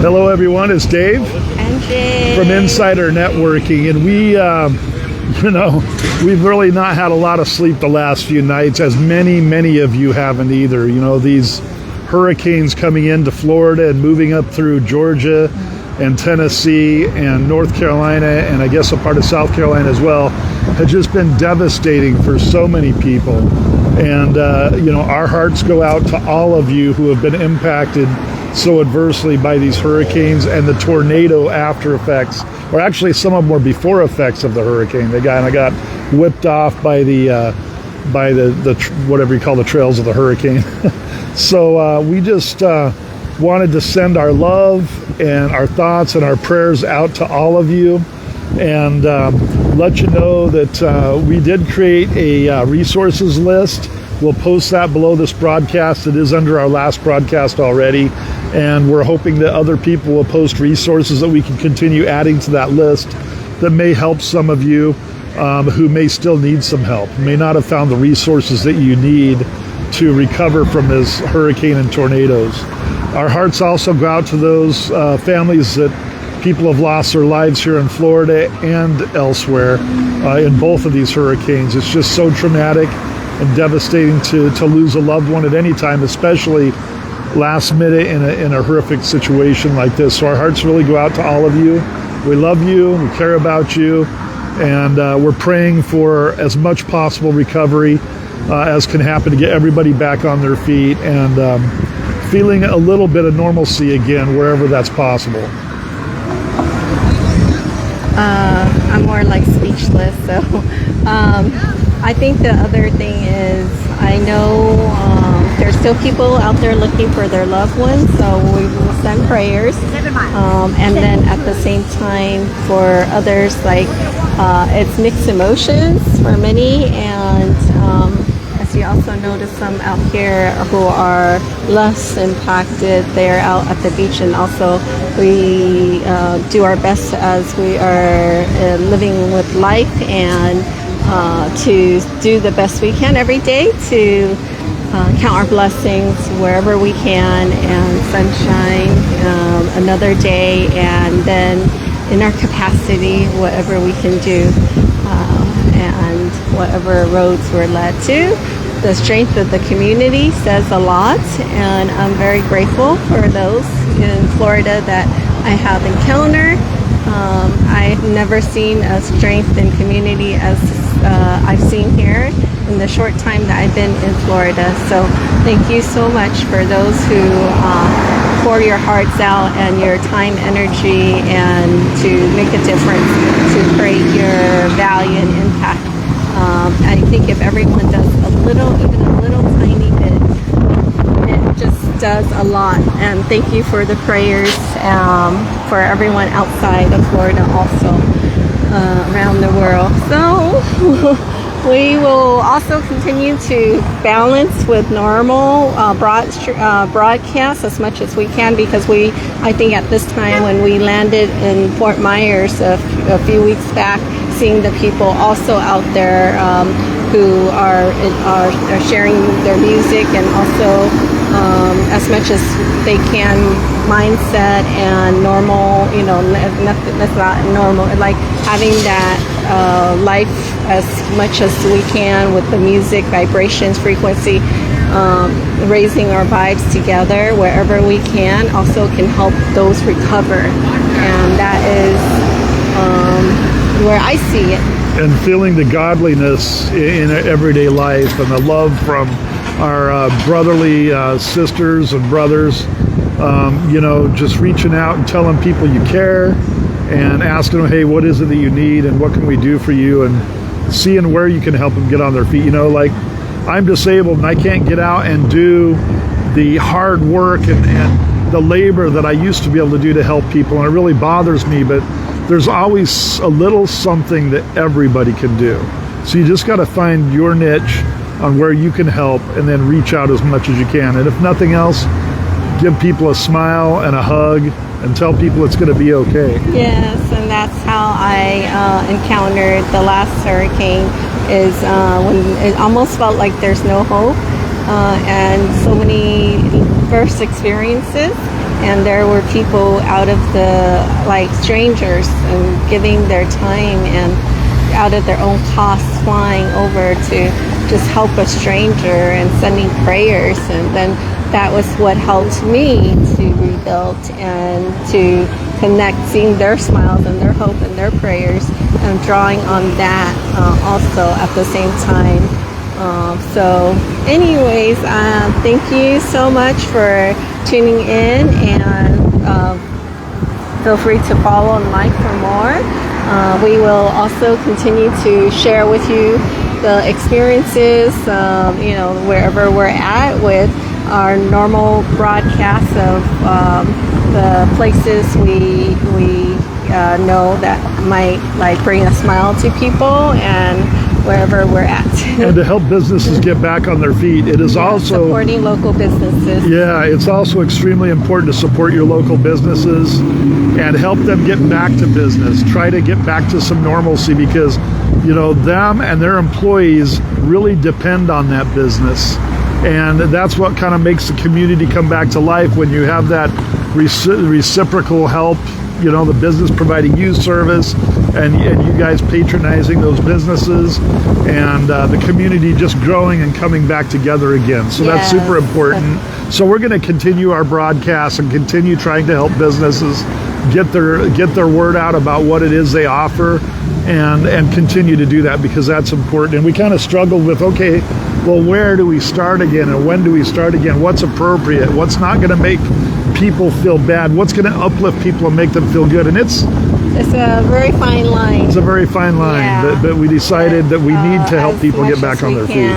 Hello, everyone. It's Dave and Jay from Insider Networking, and we've really not had a lot of sleep the last few nights, as many of you haven't either. These hurricanes coming into Florida and moving up through Georgia and Tennessee and North Carolina, and I guess a part of South Carolina as well, have just been devastating for so many people. And our hearts go out to all of you who have been impacted so adversely by these hurricanes and the tornado after effects, or actually some of them were before effects of the hurricane. They got whipped off by the whatever you call the trails of the hurricane. So we just wanted to send our love and our thoughts and our prayers out to all of you, and let you know that we did create a resources list. We'll post that below this broadcast. It is under our last broadcast already, and we're hoping that other people will post resources that we can continue adding to that list that may help some of you who may still need some help, may not have found the resources that you need to recover from this hurricane and tornadoes. Our hearts also go out to those families that people have lost their lives here in Florida and elsewhere in both of these hurricanes. It's just so traumatic and devastating to lose a loved one at any time, especially last minute in a horrific situation like this. So our hearts really go out to all of you. We love you, we care about you, and we're praying for as much possible recovery as can happen to get everybody back on their feet and feeling a little bit of normalcy again wherever that's possible. I'm more like speechless, so I think the other thing is I know there's still people out there looking for their loved ones, so we will send prayers, and then at the same time for others, like it's mixed emotions for many, and as you also notice some out here who are less impacted, they're out at the beach, and also we do our best as we are living with life and to do the best we can every day to count our blessings wherever we can, and sunshine another day, and then in our capacity whatever we can do, and whatever roads we're led to. The strength of the community says a lot, and I'm very grateful for those in Florida that I have encountered. I've never seen a strength in community as I've seen here in the short time that I've been in Florida. So thank you so much for those who pour your hearts out and your time, energy, and to make a difference, to create your value and impact. I think if everyone does even a little tiny bit, it just does a lot. And thank you for the prayers for everyone outside of Florida, also around the world. So we will also continue to balance with normal broadcasts as much as we can, because I think at this time when we landed in Fort Myers a few weeks back, seeing the people also out there who are sharing their music, and also as much as they can, mindset and normal, nothing that's not normal, like having that life as much as we can with the music, vibrations, frequency, raising our vibes together wherever we can, also can help those recover, and that is where I see it. And feeling the godliness in everyday life, and the love from our brotherly sisters and brothers, just reaching out and telling people you care, and asking them, hey, what is it that you need, and what can we do for you, and seeing where you can help them get on their feet. Like, I'm disabled and I can't get out and do the hard work and the labor that I used to be able to do to help people, and it really bothers me, but there's always a little something that everybody can do. So you just got to find your niche on where you can help, and then reach out as much as you can. And if nothing else, give people a smile and a hug, and tell people it's going to be okay. Yes, and that's how I encountered the last hurricane, is when it almost felt like there's no hope, and so many first experiences, and there were people out of the, like, strangers, and giving their time and out of their own costs flying over to just help a stranger and sending prayers. And then that was what helped me to rebuild and to connect, seeing their smiles and their hope and their prayers, and drawing on that also at the same time. So anyways, thank you so much for tuning in, and feel free to follow and like for more. We will also continue to share with you the experiences, wherever we're at with our normal broadcasts of the places we know that might, like, bring a smile to people, and wherever we're at. And to help businesses get back on their feet, it is also supporting local businesses. Yeah, it's also extremely important to support your local businesses and help them get back to business. Try to get back to some normalcy, because them and their employees really depend on that business. And that's what kind of makes the community come back to life, when you have that reciprocal help, the business providing you service, and you guys patronizing those businesses, and the community just growing and coming back together again. So that's super important. So we're going to continue our broadcast and continue trying to help businesses get their word out about what it is they offer, and continue to do that, because that's important. And we kind of struggled with, okay, well, where do we start again, and when do we start again? What's appropriate? What's not going to make people feel bad? What's going to uplift people and make them feel good? And it's a very fine line. It's a very fine line, but we decided that we need to help people get back on their feet.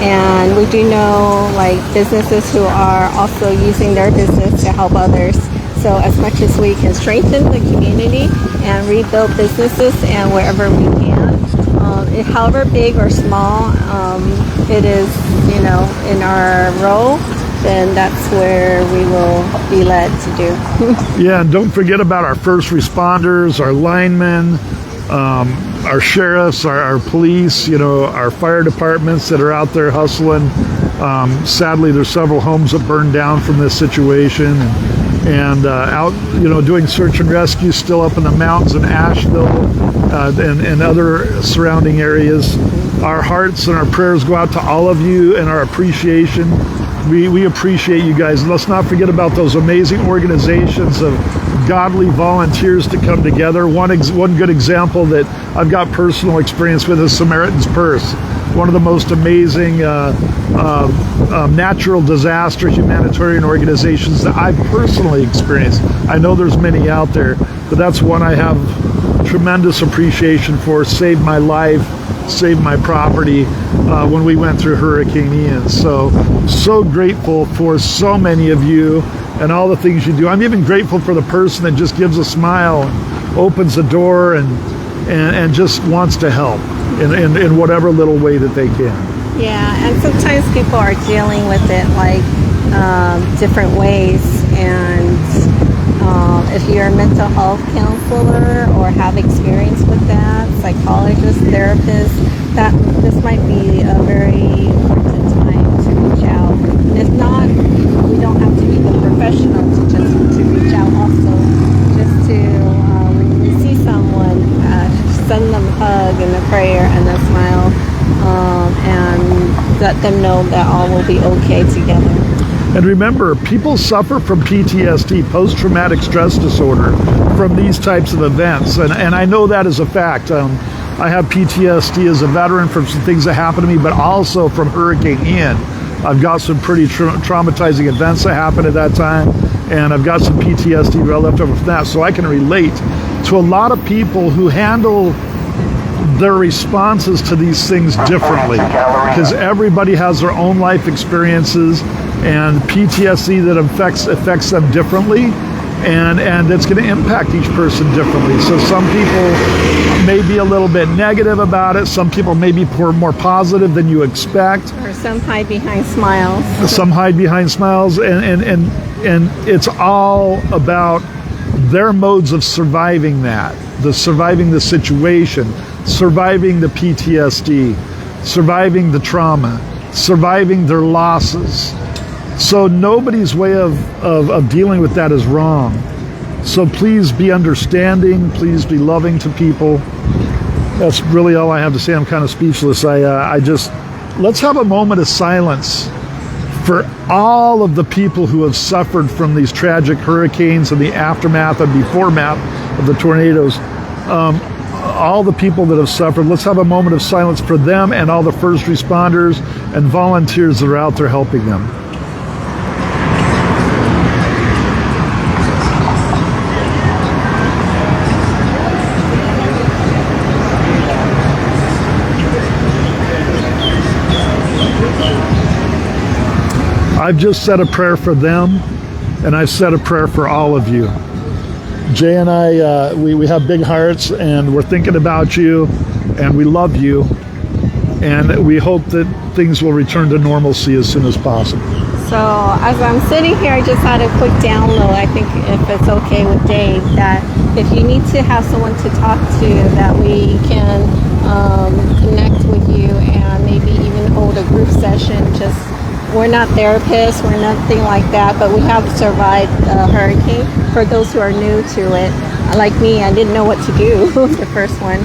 And we do know, like, businesses who are also using their business to help others. So as much as we can strengthen the community and rebuild businesses, and wherever we can, however big or small it is, in our role, then that's where we will be led to do. Yeah, and don't forget about our first responders, our linemen, our sheriffs, our police, our fire departments that are out there hustling. Sadly, there's several homes that burned down from this situation, and out, doing search and rescue still up in the mountains in Asheville and other surrounding areas. Our hearts and our prayers go out to all of you, and our appreciation. We appreciate you guys. And let's not forget about those amazing organizations of godly volunteers to come together. One good example that I've got personal experience with is Samaritan's Purse, one of the most amazing natural disaster humanitarian organizations that I've personally experienced. I know there's many out there, but that's one I have tremendous appreciation for. Saved my life, saved my property when we went through Hurricane Ian. So grateful for so many of you and all the things you do. I'm even grateful for the person that just gives a smile, and opens the door, and just wants to help in whatever little way that they can. Yeah, and sometimes people are dealing with it like different ways, and if you're a mental health counselor or have experience with that, psychologist, therapist, that this might be a very important time to reach out. And if not, we don't have to be the professional to reach out also. Just to, when we see someone, send them a hug and a prayer and a smile, and let them know that all will be okay together. And remember, people suffer from PTSD, post-traumatic stress disorder, from these types of events. And I know that as a fact. I have PTSD as a veteran from some things that happened to me, but also from Hurricane Ian. I've got some pretty traumatizing events that happened at that time, and I've got some PTSD left over from that. So I can relate to a lot of people who handle their responses to these things differently, because everybody has their own life experiences and PTSD that affects them differently, and it's going to impact each person differently. So some people may be a little bit negative about it, some people may be more positive than you expect, or some hide behind smiles. Some hide behind smiles, and it's all about their modes of surviving surviving the situation, surviving the PTSD, surviving the trauma, surviving their losses. So nobody's way of dealing with that is wrong. So please be understanding. Please be loving to people. That's really all I have to say. I'm kind of speechless. Let's have a moment of silence for all of the people who have suffered from these tragic hurricanes and the aftermath and beforemath of the tornadoes. All the people that have suffered, let's have a moment of silence for them and all the first responders and volunteers that are out there helping them. I've just said a prayer for them, and I've said a prayer for all of you. Jay and I, we have big hearts, and we're thinking about you, and we love you, and we hope that things will return to normalcy as soon as possible. So as I'm sitting here, I just had a quick download. I think if it's okay with Dave, that if you need to have someone to talk to, that we can connect with you and maybe even hold a group session. We're not therapists, we're nothing like that, but we have survived a hurricane. For those who are new to it, like me, I didn't know what to do the first one.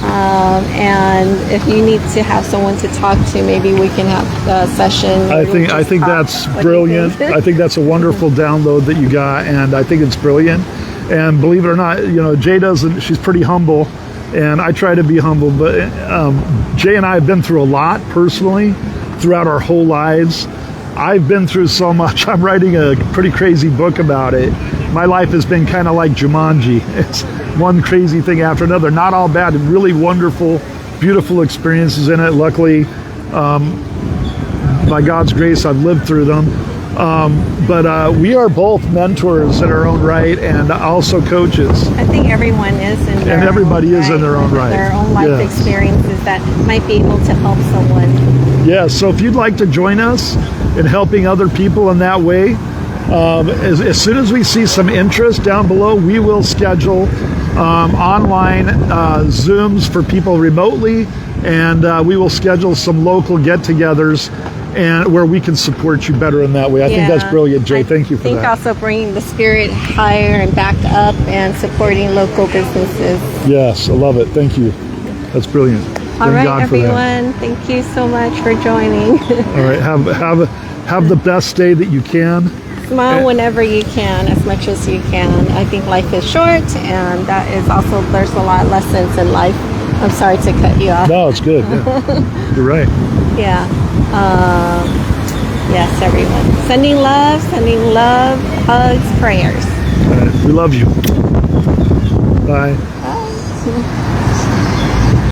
And if you need to have someone to talk to, maybe we can have a session. I think that's brilliant. I think that's a wonderful download that you got, and I think it's brilliant. And believe it or not, Jay doesn't. She's pretty humble, and I try to be humble. But Jay and I have been through a lot personally throughout our whole lives. I've been through so much. I'm writing a pretty crazy book about it. My life has been kind of like Jumanji. It's one crazy thing after another. Not all bad, really wonderful, beautiful experiences in it. Luckily, by God's grace, I've lived through them. But we are both mentors in our own right, and also coaches. I think everyone is in their and everybody own is right, in their own right. Their own life experiences that might be able to help someone. Yeah, so if you'd like to join us in helping other people in that way, as soon as we see some interest down below, we will schedule online Zooms for people remotely, and we will schedule some local get-togethers and where we can support you better in that way. I think that's brilliant, Jay. Thank you for that. I think also bringing the spirit higher and back up and supporting local businesses. Yes, I love it. Thank you. That's brilliant. All right, everyone. Thank you so much for joining. All right, have the best day that you can. Smile whenever you can, as much as you can. I think life is short, and that is also, there's a lot of lessons in life. I'm sorry to cut you off. No, it's good. Yeah. You're right. Yeah. Yes, everyone. Sending love, hugs, prayers. All right. We love you. Bye. Bye.